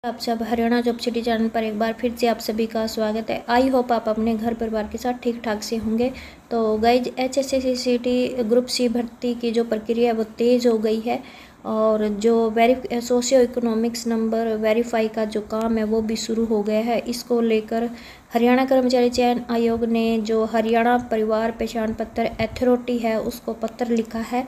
आप सब Haryana job city channel पर एक बार फिर से आप सभी का स्वागत है। आई होप आप अपने घर परिवार के साथ ठीक ठाक से होंगे। तो गाइज HSC ग्रुप सी भर्ती की जो प्रक्रिया है वो तेज़ हो गई है और जो सोशियो इकोनॉमिक्स नंबर वेरीफाई का जो काम है वो भी शुरू हो गया है। इसको लेकर हरियाणा कर्मचारी चयन आयोग ने जो हरियाणा परिवार पहचान पत्र अथॉरिटी है उसको पत्र लिखा है।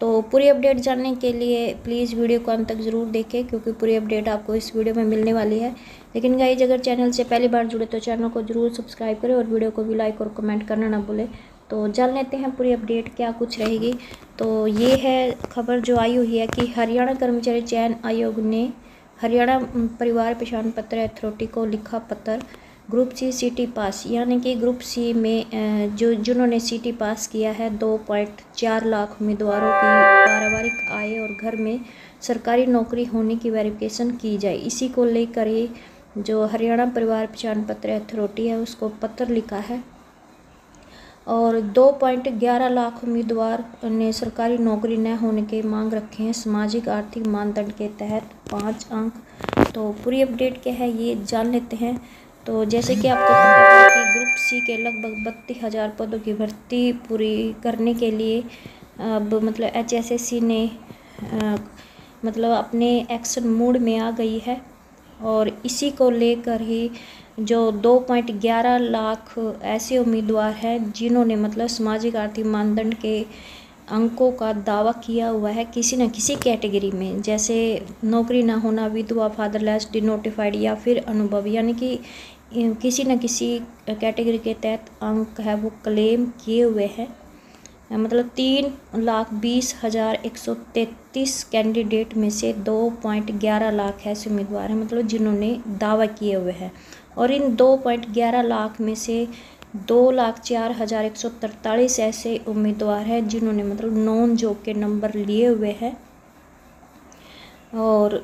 तो पूरी अपडेट जानने के लिए प्लीज़ वीडियो को अंत तक ज़रूर देखें, क्योंकि पूरी अपडेट आपको इस वीडियो में मिलने वाली है। लेकिन गाइज अगर चैनल से पहली बार जुड़े तो चैनल को ज़रूर सब्सक्राइब करें और वीडियो को भी लाइक और कमेंट करना ना भूलें। तो जान लेते हैं पूरी अपडेट क्या कुछ रहेगी। तो ये है खबर जो आई हुई है कि हरियाणा कर्मचारी चयन आयोग ने हरियाणा परिवार पहचान पत्र अथॉरिटी को लिखा पत्र। ग्रुप सी सीटी पास, यानी कि ग्रुप सी में जिन्होंने सीटी पास किया है 2.4 लाख उम्मीदवारों की पारिवारिक आय और घर में सरकारी नौकरी होने की वेरिफिकेशन की जाए। इसी को लेकर ये जो हरियाणा परिवार पहचान पत्र अथॉरिटी है उसको पत्र लिखा है। और 2.11 लाख उम्मीदवार ने सरकारी नौकरी न होने के मांग रखे हैं सामाजिक आर्थिक मानदंड के तहत 5 अंक। तो पूरी अपडेट क्या है ये जान लेते हैं। तो जैसे कि आपको पता है कि ग्रुप सी के लगभग 32,000 पदों की भर्ती पूरी करने के लिए अब मतलब HSC ने मतलब अपने एक्शन मोड में आ गई है। और इसी को लेकर ही जो 2.11 लाख ऐसे उम्मीदवार हैं जिन्होंने मतलब सामाजिक आर्थिक मानदंड के अंकों का दावा किया हुआ है किसी न किसी कैटेगरी में, जैसे नौकरी ना होना, विधवा, फादरलेस, डिनोटिफाइड या फिर अनुभव, यानी कि किसी न किसी कैटेगरी के तहत अंक है वो क्लेम किए हुए हैं। मतलब 3,20,133 कैंडिडेट में से 2.11 लाख ऐसे उम्मीदवार हैं मतलब जिन्होंने दावा किए हुए हैं। और इन 2.11 लाख में से 2,04,143 ऐसे उम्मीदवार हैं जिन्होंने मतलब नॉन जॉब के नंबर लिए हुए हैं। और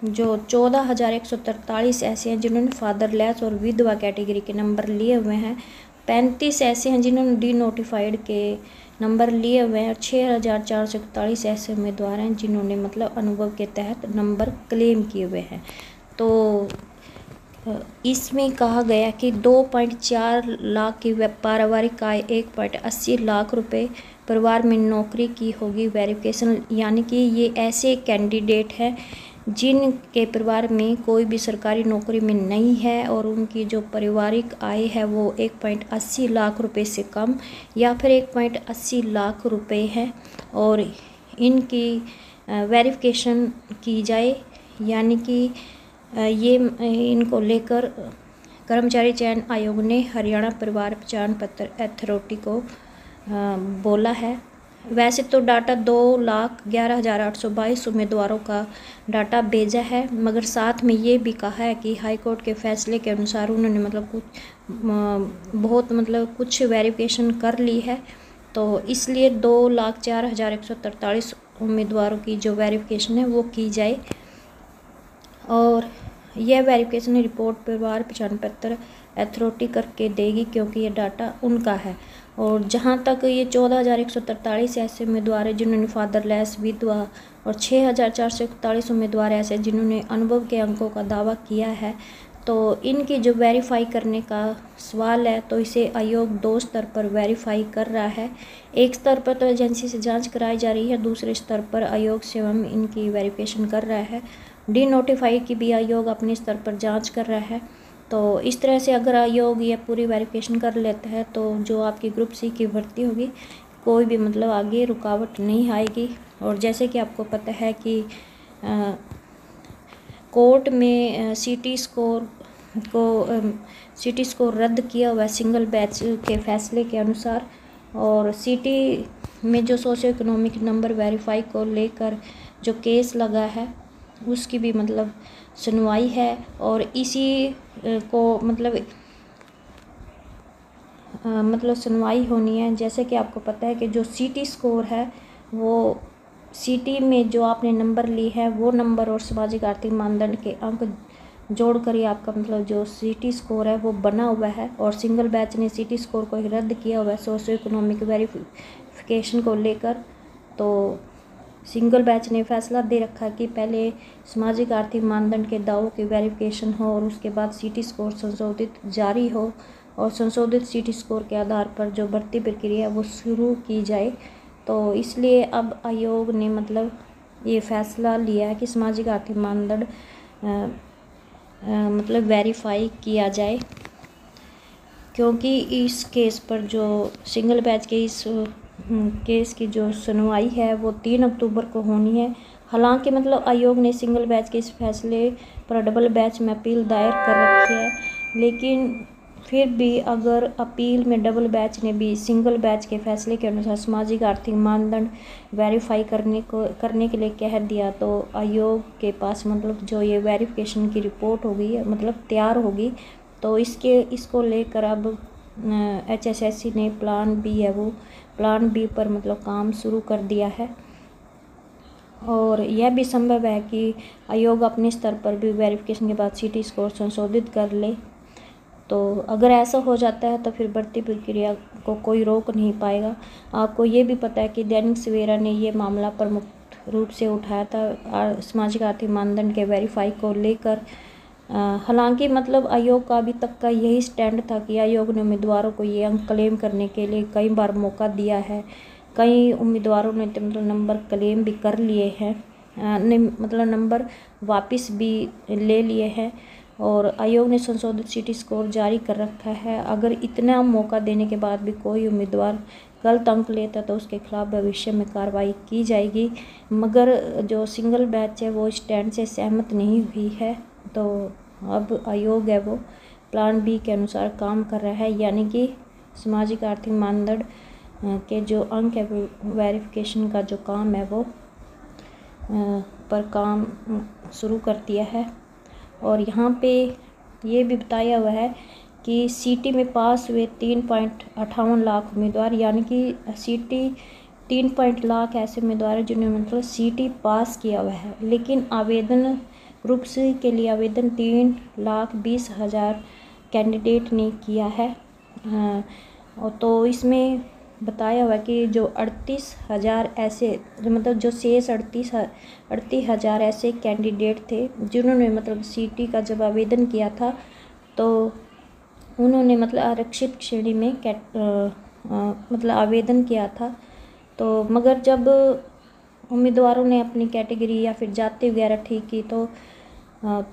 जो 14,143 ऐसे हैं जिन्होंने फादरलेस और विधवा कैटेगरी के नंबर लिए हुए हैं। 35 ऐसे हैं जिन्होंने डी नोटिफाइड के नंबर लिए हुए हैं। और 6,441 ऐसे उम्मीदवार हैं जिन्होंने मतलब अनुभव के तहत नंबर क्लेम किए हुए हैं। तो इसमें कहा गया कि 2.4 लाख की पारिवारिक आय 1.80 लाख रुपए परिवार में नौकरी की होगी वेरिफिकेशन, यानी कि ये ऐसे कैंडिडेट हैं जिनके परिवार में कोई भी सरकारी नौकरी में नहीं है और उनकी जो पारिवारिक आय है वो 1.80 लाख रुपए से कम या फिर 1.80 लाख रुपए है और इनकी वेरिफिकेशन की जाए। यानी कि ये इनको लेकर कर्मचारी चयन आयोग ने हरियाणा परिवार पहचान पत्र अथॉरिटी को बोला है। वैसे तो डाटा 2,11,822 उम्मीदवारों का डाटा भेजा है, मगर साथ में ये भी कहा है कि हाई कोर्ट के फैसले के अनुसार उन्होंने मतलब कुछ वेरिफिकेशन कर ली है। तो इसलिए 2,04,143 उम्मीदवारों की जो वेरिफिकेशन है वो की जाए और यह वेरिफिकेशन रिपोर्ट परिवार पहचान पत्र अथॉरिटी करके देगी, क्योंकि ये डाटा उनका है। और जहाँ तक ये 14,143 ऐसे उम्मीदवार हैं जिन्होंने फादरलेस, विधवा और 6,441 उम्मीदवार ऐसे जिन्होंने अनुभव के अंकों का दावा किया है, तो इनकी जो वेरीफाई करने का सवाल है तो इसे आयोग 2 स्तर पर वेरीफाई कर रहा है। एक स्तर पर तो एजेंसी से जांच कराई जा रही है, दूसरे स्तर पर आयोग स्वयं इनकी वेरिफिकेशन कर रहा है। डी नोटिफाई की भी आयोग अपने स्तर पर जांच कर रहा है। तो इस तरह से अगर आयोग ये पूरी वेरिफिकेशन कर लेता है तो जो आपकी ग्रुप सी की भर्ती होगी कोई भी मतलब आगे रुकावट नहीं आएगी। और जैसे कि आपको पता है कि कोर्ट में सीटी स्कोर रद्द किया हुआ है सिंगल बैच के फैसले के अनुसार। और सीटी में जो सोशियो इकोनॉमिक नंबर वेरीफाई को लेकर जो केस लगा है उसकी भी मतलब सुनवाई है और इसी को मतलब सुनवाई होनी है। जैसे कि आपको पता है कि जो सीटी स्कोर है वो सीटी में जो आपने नंबर ली है वो नंबर और सामाजिक आर्थिक मानदंड के अंक जोड़कर ही आपका मतलब जो सीटी स्कोर है वो बना हुआ है। और सिंगल बैच ने सीटी स्कोर को रद्द किया हुआ है सोशियो इकोनॉमिक वेरिफिकेशन को लेकर। तो सिंगल बेंच ने फैसला दे रखा कि पहले सामाजिक आर्थिक मानदंड के दावों की वेरिफिकेशन हो और उसके बाद सीटी स्कोर संशोधित जारी हो और संशोधित सीटी स्कोर के आधार पर जो भर्ती प्रक्रिया है वो शुरू की जाए। तो इसलिए अब आयोग ने मतलब ये फैसला लिया है कि सामाजिक आर्थिक मानदंड मतलब वेरीफाई किया जाए, क्योंकि इस केस पर जो सिंगल बैच के इस केस की जो सुनवाई है वो 3 अक्टूबर को होनी है। हालांकि मतलब आयोग ने सिंगल बैच के इस फैसले पर डबल बैच में अपील दायर कर रखी है, लेकिन फिर भी अगर अपील में डबल बैच ने भी सिंगल बैच के फैसले के अनुसार सामाजिक आर्थिक मानदंड वेरीफाई करने के लिए कह दिया, तो आयोग के पास मतलब जो ये वेरिफिकेशन की रिपोर्ट होगी मतलब तैयार होगी, तो इसको लेकर अब HSSC ने प्लान बी पर मतलब काम शुरू कर दिया है। और यह भी संभव है कि आयोग अपने स्तर पर भी वेरिफिकेशन के बाद सीटी स्कोर संशोधित कर ले। तो अगर ऐसा हो जाता है तो फिर भर्ती प्रक्रिया को कोई रोक नहीं पाएगा। आपको ये भी पता है कि दैनिक सवेरा ने ये मामला प्रमुख रूप से उठाया था सामाजिक आर्थिक मानदंड के वेरीफाई को लेकर। हालांकि मतलब आयोग का अभी तक का यही स्टैंड था कि आयोग ने उम्मीदवारों को ये अंक क्लेम करने के लिए कई बार मौका दिया है। कई उम्मीदवारों ने तो मतलब नंबर क्लेम भी कर लिए हैं, मतलब नंबर वापस भी ले लिए हैं और आयोग ने संशोधित सीटी स्कोर जारी कर रखा है। अगर इतना मौका देने के बाद भी कोई उम्मीदवार गलत अंक लेता तो उसके खिलाफ भविष्य में कार्रवाई की जाएगी। मगर जो सिंगल बैच है वो स्टैंड से सहमत नहीं हुई है, तो अब आयोग है वो प्लान बी के अनुसार काम कर रहा है, यानी कि सामाजिक आर्थिक मानदंड के जो अंक है वो वेरिफिकेशन का जो काम है वो पर काम शुरू कर दिया है। और यहाँ पे ये भी बताया हुआ है कि सीटी में पास हुए 3.58 लाख उम्मीदवार, यानी कि सीटी 3 लाख ऐसे उम्मीदवार हैं जिन्होंने मतलब सीटी पास किया हुआ है, लेकिन आवेदन ग्रुप सी के लिए आवेदन 3,20,000 कैंडिडेट ने किया है। और तो इसमें बताया हुआ कि जो 38,000 ऐसे मतलब जो शेष 38,000 ऐसे कैंडिडेट थे जिन्होंने मतलब सीटी का जब आवेदन किया था, तो उन्होंने मतलब आरक्षित श्रेणी में मतलब आवेदन किया था। तो मगर जब उम्मीदवारों ने अपनी कैटेगरी या फिर जाति वगैरह ठीक की तो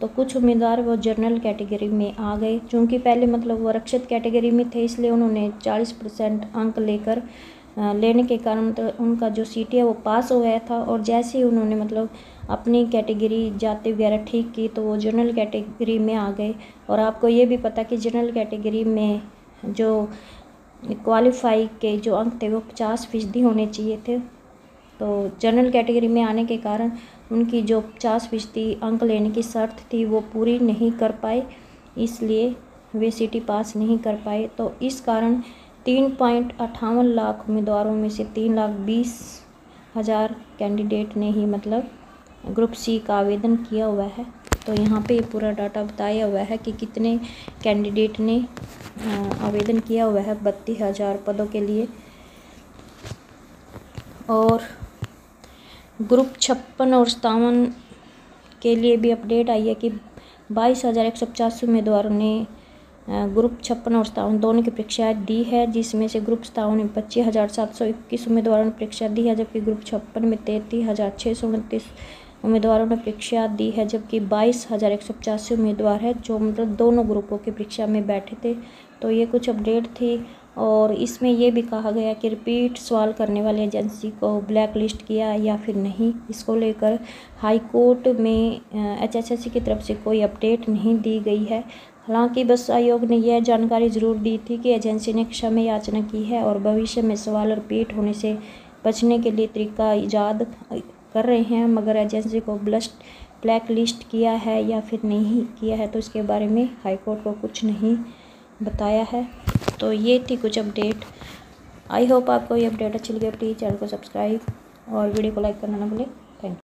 कुछ उम्मीदवार वो जनरल कैटेगरी में आ गए। चूँकि पहले मतलब वो आरक्षित कैटेगरी में थे, इसलिए उन्होंने 40% अंक लेने के कारण तो उनका जो सीटी है वो पास हो गया था। और जैसे ही उन्होंने मतलब अपनी कैटेगरी जाति वगैरह ठीक की तो वो जनरल कैटेगरी में आ गए। और आपको ये भी पता कि जनरल कैटेगरी में जो क्वालिफाई के जो अंक थे वो 50% होने चाहिए थे। तो जनरल कैटेगरी में आने के कारण उनकी जो 50% अंक लेने की शर्त थी वो पूरी नहीं कर पाए, इसलिए वे सीटी पास नहीं कर पाए। तो इस कारण 3.58 लाख उम्मीदवारों में से 3,20,000 कैंडिडेट ने ही मतलब ग्रुप सी का आवेदन किया हुआ है। तो यहाँ पे पूरा डाटा बताया हुआ है कि कितने कैंडिडेट ने आवेदन किया हुआ है 32,000 पदों के लिए। और ग्रुप 56 और 57 के लिए भी अपडेट आई है कि 22,185 उम्मीदवारों ने ग्रुप 56 और 57 दोनों की परीक्षाएं दी है, जिसमें से ग्रुप 57 में 25,721 उम्मीदवारों ने परीक्षा दी है, जबकि ग्रुप 56 में 33,629 उम्मीदवारों ने परीक्षा दी है, जबकि 22,185 उम्मीदवार है जो मतलब दोनों ग्रुपों की परीक्षा में बैठे थे। तो ये कुछ अपडेट थी। और इसमें यह भी कहा गया कि रिपीट सवाल करने वाली एजेंसी को ब्लैक लिस्ट किया या फिर नहीं, इसको लेकर हाई कोर्ट में HSSC की तरफ से कोई अपडेट नहीं दी गई है। हालांकि बस आयोग ने यह जानकारी ज़रूर दी थी कि एजेंसी ने क्षमा याचना की है और भविष्य में सवाल रिपीट होने से बचने के लिए तरीका ईजाद कर रहे हैं। मगर एजेंसी को ब्लैक लिस्ट किया है या फिर नहीं किया है तो इसके बारे में हाई कोर्ट को कुछ नहीं बताया है। तो ये थी कुछ अपडेट। आई होप आपको ये अपडेट अच्छी लगी। प्लीज़ चैनल को सब्सक्राइब और वीडियो को लाइक करना ना भूलें।